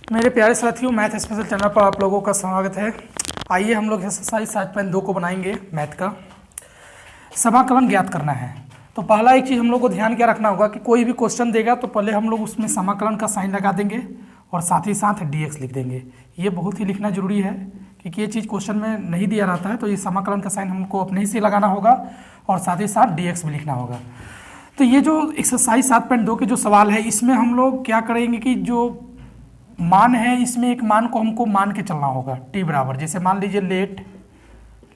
मेरे प्यारे साथियों, मैथ स्पेशल चैनल पर आप लोगों का स्वागत है। आइए हम लोग एक्सरसाइज 7.2 को बनाएंगे। मैथ का समाकलन ज्ञात करना है। तो पहला एक चीज़ हम लोग को ध्यान क्या रखना होगा कि कोई भी क्वेश्चन देगा तो पहले हम लोग उसमें समाकलन का साइन लगा देंगे और साथ ही साथ dx लिख देंगे। ये बहुत ही लिखना जरूरी है क्योंकि ये चीज़ क्वेश्चन में नहीं दिया रहता है, तो ये समाकलन का साइन हमको अपने ही से लगाना होगा और साथ ही साथ dx भी लिखना होगा। तो ये जो एक्सरसाइज 7.2 के जो सवाल है, इसमें हम लोग क्या करेंगे कि जो मान है इसमें एक मान को हमको मान के चलना होगा t बराबर। जैसे मान लीजिए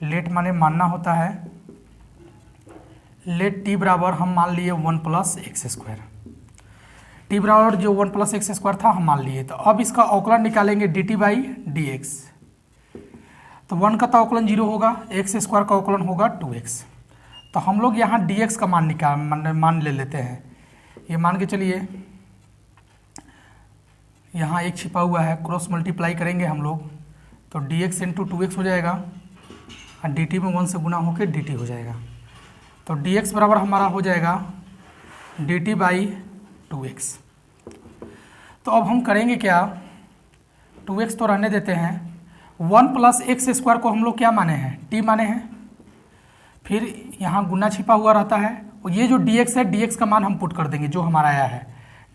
लेट माने मानना होता है। लेट t बराबर हम मान लिए 1 + x²। t बराबर जो 1 + x² था हम मान लिए। तो अब इसका अवकलन निकालेंगे dt/dx। तो 1 का तो अवकलन 0 होगा, x² का अवकलन होगा 2x। तो हम लोग यहाँ dx का मान ले लेते हैं। ये मान के चलिए यहाँ एक छिपा हुआ है, क्रॉस मल्टीप्लाई करेंगे हम लोग तो dx × 2x हो जाएगा और dt में 1 से गुना होकर dt हो जाएगा। तो dx बराबर हमारा हो जाएगा dt/2x। तो अब हम करेंगे क्या, 2x तो रहने देते हैं। 1 + x² को हम लोग क्या माने हैं, t माने हैं। फिर यहाँ गुना छिपा हुआ रहता है और ये जो dx है, dx का मान हम पुट कर देंगे जो हमारा आया है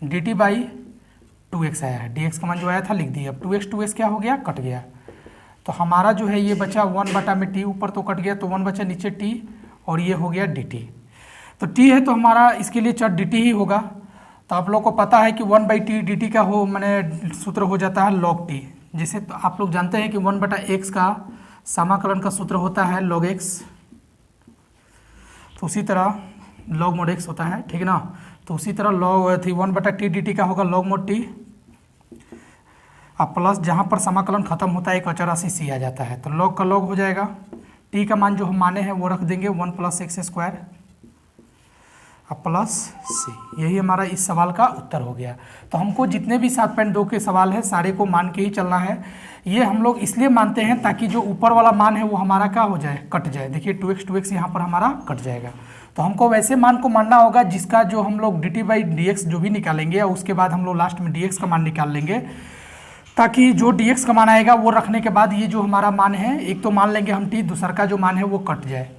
dt/2x आया है। dx का मान जो आया था लिख दिया। अब 2x क्या हो गया, कट गया। तो हमारा जो है ये बचा 1 में t, ऊपर तो कट गया तो 1 बचा नीचे t और ये हो गया dt। तो t है तो हमारा इसके लिए चर dt ही होगा। तो आप लोग को पता है कि 1/t dt का हो मैंने सूत्र हो जाता है log t। जैसे तो आप लोग जानते हैं कि 1/x का समाकलन का सूत्र होता है log x, तो उसी तरह log mod x होता है, ठीक है ना। तो उसी तरह log 1/t dt का होगा log mod t। अब प्लस जहाँ पर समाकलन खत्म होता है एक अचर राशि c आ जाता है तो log का log हो जाएगा। t का मान जो हम माने हैं वो रख देंगे 1 + x² अब प्लस c। यही हमारा इस सवाल का उत्तर हो गया। तो हमको जितने भी 7.2 के सवाल है सारे को मान के ही चलना है। ये हम लोग इसलिए मानते हैं ताकि जो ऊपर वाला मान है वो हमारा क्या हो जाए, कट जाए। देखिए 2x यहाँ पर हमारा कट जाएगा। तो हमको वैसे मान को मानना होगा जिसका जो हम लोग dt/dx जो भी निकालेंगे और उसके बाद हम लोग लास्ट में dx का मान निकाल लेंगे, ताकि जो dx का मान आएगा वो रखने के बाद ये जो हमारा मान है, एक तो मान लेंगे हम t, दूसरा का जो मान है वो कट जाए,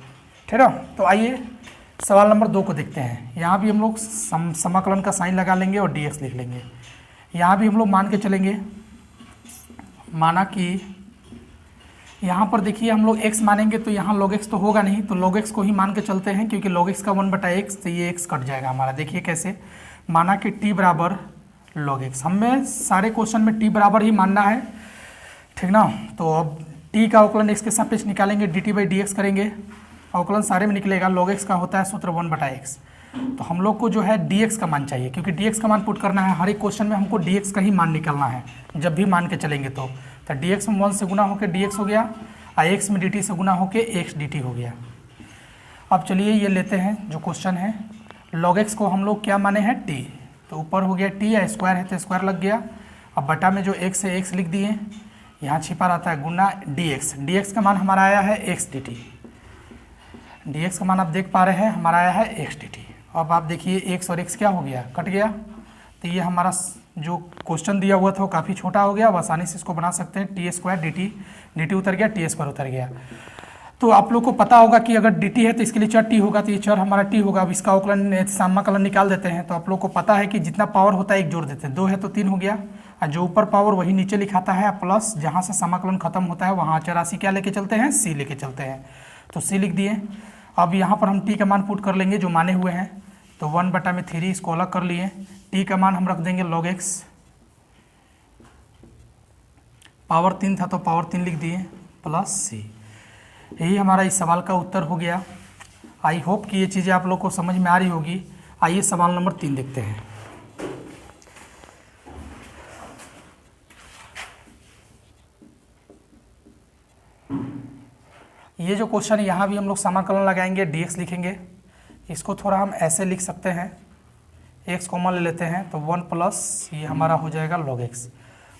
ठीक है। तो आइए सवाल नंबर 2 को देखते हैं। यहाँ भी हम लोग समाकलन का साइन लगा लेंगे और dx लिख लेंगे। यहाँ भी हम लोग मान के चलेंगे। माना कि यहाँ पर देखिए हम लोग x मानेंगे तो यहाँ log x तो होगा नहीं, तो log x को ही मान के चलते हैं क्योंकि log x का 1/x, तो ये x कट जाएगा हमारा। देखिए कैसे, माना कि t बराबर log x। हमें सारे क्वेश्चन में t बराबर ही मानना है, ठीक ना। तो अब t का अवकलन x के सापेक्ष निकालेंगे, dt/dx करेंगे, अवकलन सारे में निकलेगा। log x का होता है सूत्र 1/x। तो हम लोग को जो है dx का मान चाहिए क्योंकि dx का मान पुट करना है। हर एक क्वेश्चन में हमको dx का ही मान निकालना है जब भी मान के चलेंगे। तो dx में 1 से गुना होकर dx हो गया और x में dt से गुना होकर x dt हो गया। अब चलिए ये लेते हैं जो क्वेश्चन है। log x को हम लोग क्या माने हैं, t। तो ऊपर हो गया t या स्क्वायर है तो स्क्वायर लग गया। अब बटा में जो x है x लिख दिए, यहाँ छिपा रहता है गुना dx का मान हमारा आया है x dt। dx का मान आप देख पा रहे हैं हमारा आया है x dt। अब आप देखिए x और x क्या हो गया, कट गया। तो ये हमारा जो क्वेश्चन दिया हुआ था वो काफ़ी छोटा हो गया। अब आसानी से इसको बना सकते हैं t² dt उतर गया, t² उतर गया। तो आप लोग को पता होगा कि अगर dt है तो इसके लिए चर t होगा, तो ये चर हमारा t होगा। अब इसका अवकलन समाकलन निकाल देते हैं। तो आप लोग को पता है कि जितना पावर होता है एक जोड़ देते हैं, 2 है तो 3 हो गया और जो ऊपर पावर वही नीचे लिखाता है, प्लस जहाँ से समाकलन खत्म होता है वहाँ अचर राशि क्या लेके चलते हैं, c लेके चलते हैं। तो c लिख दिए। अब यहाँ पर हम t का मान पुट कर लेंगे जो माने हुए हैं। तो 1/3 इसको अलग कर लिए। t का मान हम रख देंगे log x, पावर 3 था तो पावर 3 लिख दिए, प्लस c। यही हमारा इस सवाल का उत्तर हो गया। आई होप कि ये चीज़ें आप लोग को समझ में आ रही होगी। आइए सवाल नंबर 3 देखते हैं। ये जो क्वेश्चन है यहाँ भी हम लोग समाकलन लगाएंगे, dx लिखेंगे। इसको थोड़ा हम ऐसे लिख सकते हैं, x कॉमन ले लेते हैं तो 1 प्लस ये हमारा हो जाएगा log x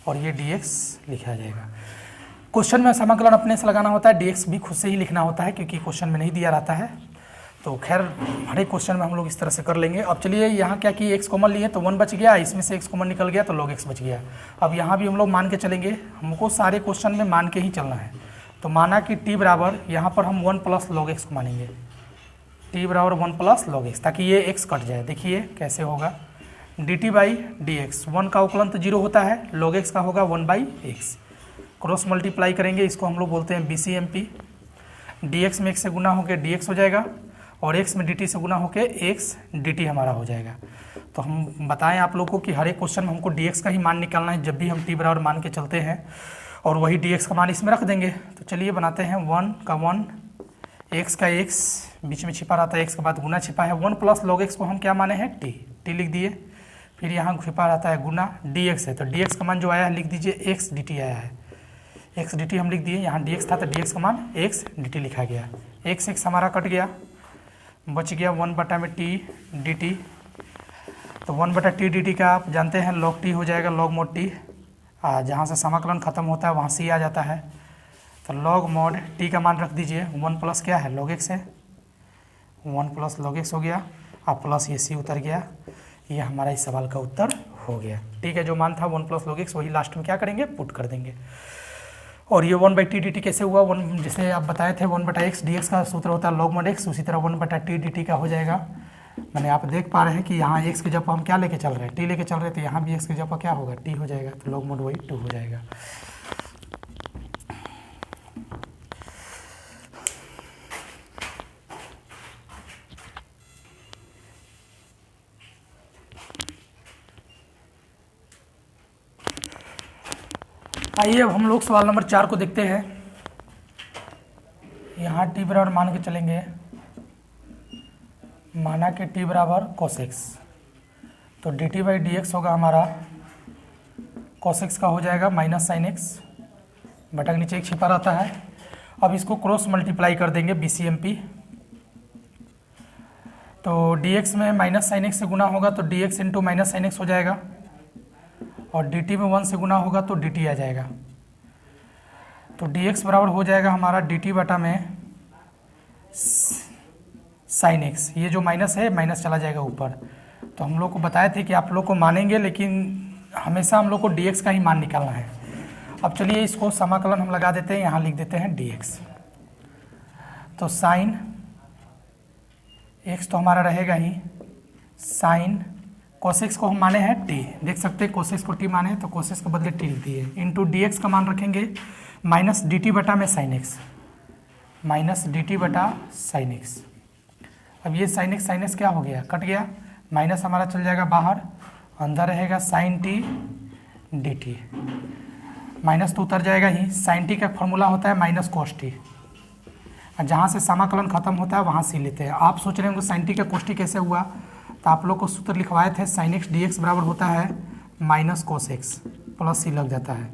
और ये dx लिखा जाएगा। क्वेश्चन में समाकलन अपने से लगाना होता है, dx भी खुद से ही लिखना होता है क्योंकि क्वेश्चन में नहीं दिया रहता है। तो खैर हर एक क्वेश्चन में हम लोग इस तरह से कर लेंगे। अब चलिए यहाँ क्या कि x कॉमन लिए तो 1 बच गया, इसमें से x कॉमन निकल गया तो log x बच गया। अब यहाँ भी हम लोग मान के चलेंगे, हमको सारे क्वेश्चन में मान के ही चलना है। तो माना कि t बराबर यहाँ पर हम 1 प्लस log x को मानेंगे, t बराबर 1 प्लस log x, ताकि ये x कट जाए। देखिए कैसे होगा, dt बाई डी एक्स, 1 का अवकलन तो 0 होता है, log x का होगा 1 बाई एक्स, क्रॉस मल्टीप्लाई करेंगे, इसको हम लोग बोलते हैं BCMP। dx में x से गुना होकर dx हो जाएगा और x में dt से गुना होकर x dt हमारा हो जाएगा। तो हम बताएं आप लोगों को कि हर एक क्वेश्चन में हमको dx का ही मान निकालना है जब भी हम t बराबर मान के चलते हैं, और वही dx का मान इसमें रख देंगे। तो चलिए बनाते हैं 1 का 1, x का x, बीच में छिपा रहता है x के बाद गुना छिपा है, 1 प्लस log x को हम क्या माने हैं t लिख दिए, फिर यहाँ छिपा रहता है गुना dx है, तो dx का मान जो आया है लिख दीजिए x dt आया है, x dt हम लिख दिए, यहाँ dx था तो dx का मान x dt लिखा गया, x हमारा कट गया, बच गया 1 बटा में t dt। तो 1 बटा t dt का आप जानते हैं log t हो जाएगा, log mod t, जहाँ से समाकलन खत्म होता है वहाँ c आ जाता है, तो log mod t का मान रख दीजिए, 1 प्लस क्या है log x है, 1 प्लस log x हो गया, अब प्लस ये c उतर गया, ये हमारा इस सवाल का उत्तर हो गया। ठीक है, जो मान था 1 प्लस log x वही लास्ट में क्या करेंगे, पुट कर देंगे। और ये 1 बाई टी डी टी कैसे हुआ, 1 जैसे आप बताए थे 1 बटा एक्स डी एक्स का सूत्र होता है log mod x, उसी तरह 1 बटा टी डी टी का हो जाएगा। मैंने आप देख पा रहे हैं कि यहाँ x की जगह हम क्या लेके चल रहे हैं, t लेके चल रहे हैं, तो यहाँ भी x की जगह क्या होगा, t हो जाएगा, तो log mod वही 2 हो जाएगा। आइए अब हम लोग सवाल नंबर 4 को देखते हैं। यहाँ t बराबर मान के चलेंगे, माना कि t बराबर cos x, तो dt बाई डी एक्स होगा हमारा, cos x का हो जाएगा माइनस साइन x, बटा के नीचे एक छिपा रहता है। अब इसको क्रॉस मल्टीप्लाई कर देंगे BCMP, तो dx में माइनस साइन x से गुना होगा तो dx into minus sine x हो जाएगा, और dt में 1 से गुना होगा तो dt आ जाएगा। तो dx बराबर हो जाएगा हमारा dt बटा में साइन x, ये जो माइनस है माइनस चला जाएगा ऊपर। तो हम लोग को बताए थे कि आप लोग को मानेंगे, लेकिन हमेशा हम लोग को dx का ही मान निकालना है। अब चलिए इसको समाकलन हम लगा देते हैं, यहाँ लिख देते हैं dx, तो साइन x तो हमारा रहेगा ही, साइन cos x को हम माने हैं t, देख सकते हैं cos x को t माने हैं तो cos x के बदले t लिख दिए, इंटू dx का मान रखेंगे माइनस dt बटा में साइन x, माइनस dt बटा साइन x। अब ये साइन x क्या हो गया, कट गया, माइनस हमारा चल जाएगा बाहर, अंदर रहेगा साइन t dt, माइनस तो उतर जाएगा ही, साइन t का फॉर्मूला होता है माइनस cos t, जहाँ से समाकलन खत्म होता है वहाँ से लेते हैं। आप सोच रहे होंगे साइन t का cos t कैसे हुआ, तो आप लोग को सूत्र लिखवाए थे साइन x डी एक्स बराबर होता है माइनस कोस एक्स, प्लस सी लग जाता है।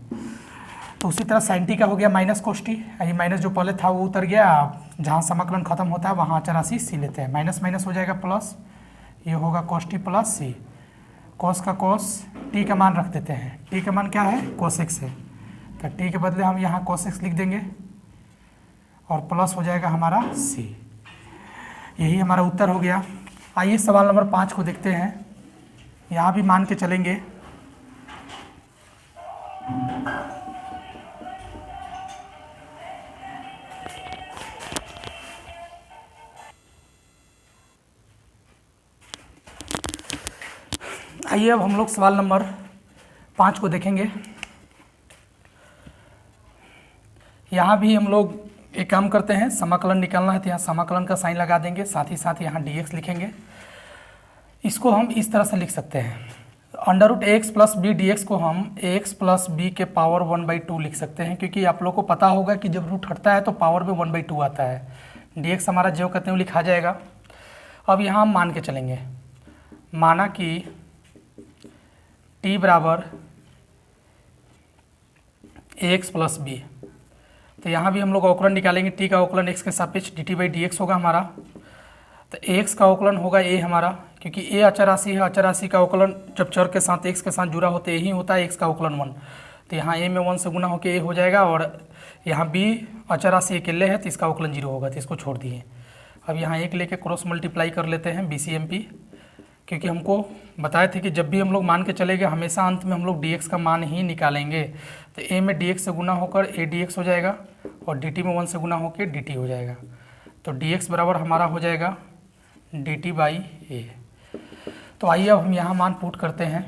तो उसी तरह साइन टी का हो गया माइनस कोस टी, ये माइनस जो पहले था वो उतर गया, जहाँ समाकलन खत्म होता है वहाँ अचर राशि सी लेते हैं, माइनस माइनस हो जाएगा प्लस, ये होगा कोस टी प्लस सी, कोस का कोस, टी का मान रख देते हैं, टी का मान क्या है कोस एक्स है, तो टी के बदले हम यहाँ कोस एक्स लिख देंगे और प्लस हो जाएगा हमारा सी, यही हमारा उत्तर हो गया। आइए सवाल नंबर 5 को देखते हैं, यहाँ भी मान के चलेंगे। आइए अब हम लोग सवाल नंबर 5 को देखेंगे। यहाँ भी हम लोग एक काम करते हैं, समाकलन निकालना है तो यहाँ समाकलन का साइन लगा देंगे, साथ ही साथ यहाँ dx लिखेंगे। इसको हम इस तरह से लिख सकते हैं, under root X plus B D X को हम एक्स प्लस बी के पावर 1/2 लिख सकते हैं, क्योंकि आप लोग को पता होगा कि जब रूट हटता है तो पावर में 1/2 आता है। dx हमारा जो कहते हैं वो लिखा जाएगा। अब यहाँ हम मान के चलेंगे, माना कि t बराबर एक्स प्लस बी, तो यहाँ भी हम लोग अवकलन निकालेंगे, t का अवकलन x के सापेक्ष dt बाई डी एक्स होगा हमारा, तो x का अवकलन होगा a हमारा, क्योंकि a अचर राशि है, अचर राशि का अवकलन जब चर के साथ x के साथ जुड़ा होता है यही होता है x का अवकलन 1, तो यहाँ a में 1 से गुना होकर a हो जाएगा, और यहाँ b अचर राशि अकेले है तो इसका अवकलन 0 होगा, तो इसको छोड़ दिए। अब यहाँ 1 लेके क्रॉस मल्टीप्लाई कर लेते हैं BCMP, क्योंकि हमको बताए थे कि जब भी हम लोग मान के चलेंगे हमेशा अंत में हम लोग dx का मान ही निकालेंगे। तो a में dx से गुना होकर a dx हो जाएगा और dt में 1 से गुना होकर dt हो जाएगा। तो dx बराबर हमारा हो जाएगा dt बाई a। तो आइए अब हम यहाँ मान पुट करते हैं।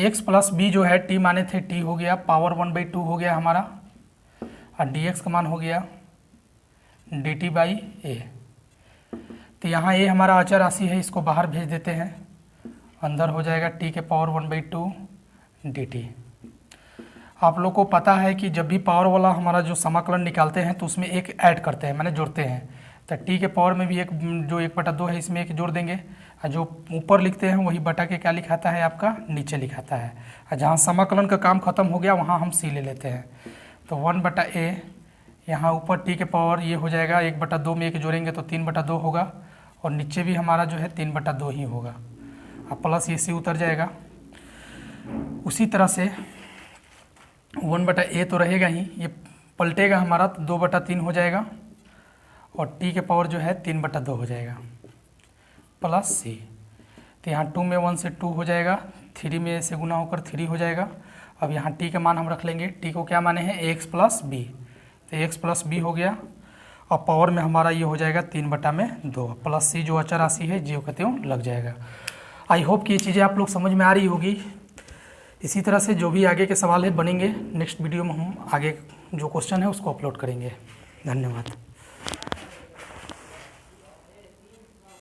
x प्लस b जो है t माने थे t हो गया, पावर 1/2 हो गया हमारा, और dx का मान हो गया dt बाई a। तो यहाँ a हमारा अचर राशि है, इसको बाहर भेज देते हैं, अंदर हो जाएगा t के पावर 1/2 dt। आप लोग को पता है कि जब भी पावर वाला हमारा जो समाकलन निकालते हैं तो उसमें एक ऐड करते हैं, माने जोड़ते हैं। तो t के पावर में भी एक जो 1/2 है इसमें एक जोड़ देंगे, और जो ऊपर लिखते हैं वही बटा के क्या लिखाता है आपका नीचे लिखाता है। और जहाँ समाकलन का काम खत्म हो गया वहाँ हम c ले लेते हैं। तो 1/a यहाँ ऊपर t के पावर ये हो जाएगा 1/2 में 1 जोड़ेंगे तो 3/2 होगा, और नीचे भी हमारा जो है 3/2 ही होगा। अब प्लस ये c उतर जाएगा। उसी तरह से 1/a तो रहेगा ही, ये पलटेगा हमारा तो 2/3 हो जाएगा, और t के पावर जो है 3/2 हो जाएगा प्लस c। तो यहाँ 2 में 1 से 2 हो जाएगा, 3 में से गुना होकर 3 हो जाएगा। अब यहाँ t का मान हम रख लेंगे, t को क्या माने हैं x प्लस b, तो x प्लस b हो गया, और पावर में हमारा ये हो जाएगा 3/2 प्लस c जो अचर राशि है जो कहते हो लग जाएगा। आई होप कि ये चीज़ें आप लोग समझ में आ रही होगी। इसी तरह से जो भी आगे के सवाल है बनेंगे, नेक्स्ट वीडियो में हम आगे जो क्वेश्चन है उसको अपलोड करेंगे। धन्यवाद।